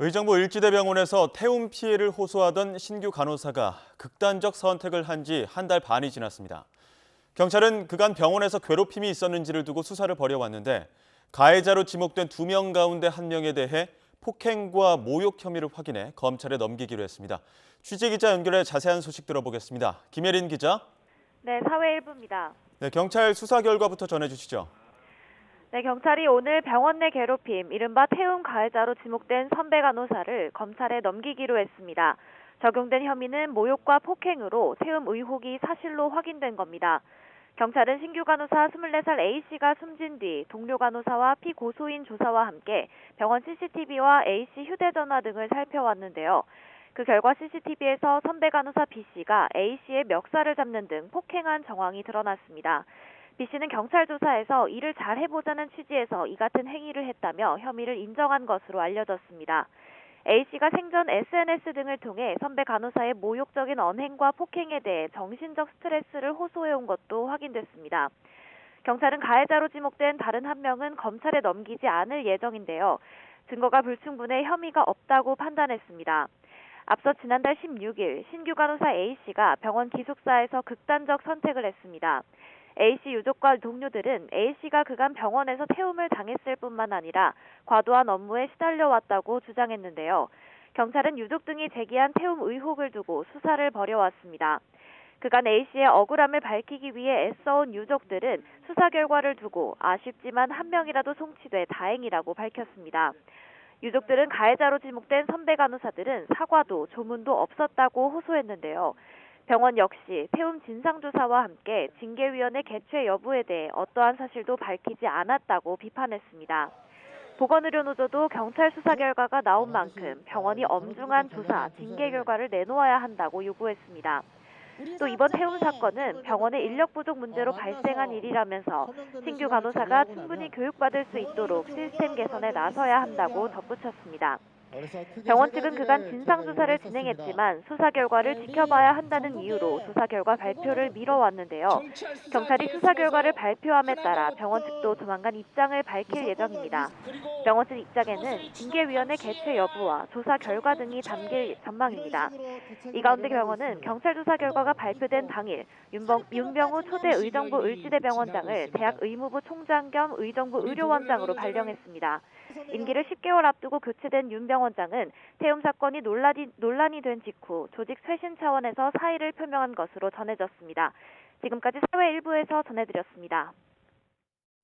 의정부 을지대병원에서 태움 피해를 호소하던 신규 간호사가 극단적 선택을 한 지 한 달 반이 지났습니다. 경찰은 그간 병원에서 괴롭힘이 있었는지를 두고 수사를 벌여왔는데 가해자로 지목된 2명 가운데 1명에 대해 폭행과 모욕 혐의를 확인해 검찰에 넘기기로 했습니다. 취재기자 연결해 자세한 소식 들어보겠습니다. 김예린 기자. 네, 사회일부입니다. 네, 경찰 수사 결과부터 전해주시죠. 네, 경찰이 오늘 병원 내 괴롭힘, 이른바 태움 가해자로 지목된 선배 간호사를 검찰에 넘기기로 했습니다. 적용된 혐의는 모욕과 폭행으로 태움 의혹이 사실로 확인된 겁니다. 경찰은 신규 간호사 24살 A씨가 숨진 뒤 동료 간호사와 피고소인 조사와 함께 병원 CCTV와 A씨 휴대전화 등을 살펴왔는데요. 그 결과 CCTV에서 선배 간호사 B씨가 A씨의 멱살을 잡는 등 폭행한 정황이 드러났습니다. B씨는 경찰 조사에서 일을 잘 해보자는 취지에서 이 같은 행위를 했다며 혐의를 인정한 것으로 알려졌습니다. A씨가 생전 SNS 등을 통해 선배 간호사의 모욕적인 언행과 폭행에 대해 정신적 스트레스를 호소해온 것도 확인됐습니다. 경찰은 가해자로 지목된 다른 1명은 검찰에 넘기지 않을 예정인데요. 증거가 불충분해 혐의가 없다고 판단했습니다. 앞서 지난달 16일 신규 간호사 A씨가 병원 기숙사에서 극단적 선택을 했습니다. A씨 유족과 동료들은 A씨가 그간 병원에서 태움을 당했을 뿐만 아니라 과도한 업무에 시달려왔다고 주장했는데요. 경찰은 유족 등이 제기한 태움 의혹을 두고 수사를 벌여왔습니다. 그간 A씨의 억울함을 밝히기 위해 애써온 유족들은 수사 결과를 두고 아쉽지만 1명이라도 송치돼 다행이라고 밝혔습니다. 유족들은 가해자로 지목된 선배 간호사들은 사과도 조문도 없었다고 호소했는데요. 병원 역시 태움 진상조사와 함께 징계위원회 개최 여부에 대해 어떠한 사실도 밝히지 않았다고 비판했습니다. 보건의료노조도 경찰 수사 결과가 나온 만큼 병원이 엄중한 조사, 징계 결과를 내놓아야 한다고 요구했습니다. 또 이번 태움 사건은 병원의 인력 부족 문제로 발생한 일이라면서 신규 간호사가 충분히 교육받을 수 있도록 시스템 개선에 나서야 한다고 덧붙였습니다. 병원 측은 그간 진상조사를 진행했지만 수사 결과를 지켜봐야 한다는 이유로 수사 결과 발표를 미뤄왔는데요. 경찰이 수사 결과를 발표함에 따라 병원 측도 조만간 입장을 밝힐 예정입니다. 병원 측 입장에는 징계위원회 개최 여부와 조사 결과 등이 담길 전망입니다. 이 가운데 병원은 경찰 조사 결과가 발표된 당일 윤병우 초대 의정부 을지대병원장을 대학 의무부 총장 겸 의정부 의료원장으로 발령했습니다. 임기를 10개월 앞두고 교체된 윤병 원장은 태움 사건이 논란이 된 직후 조직 쇄신 차원에서 사의를 표명한 것으로 전해졌습니다. 지금까지 사회일부에서 전해드렸습니다.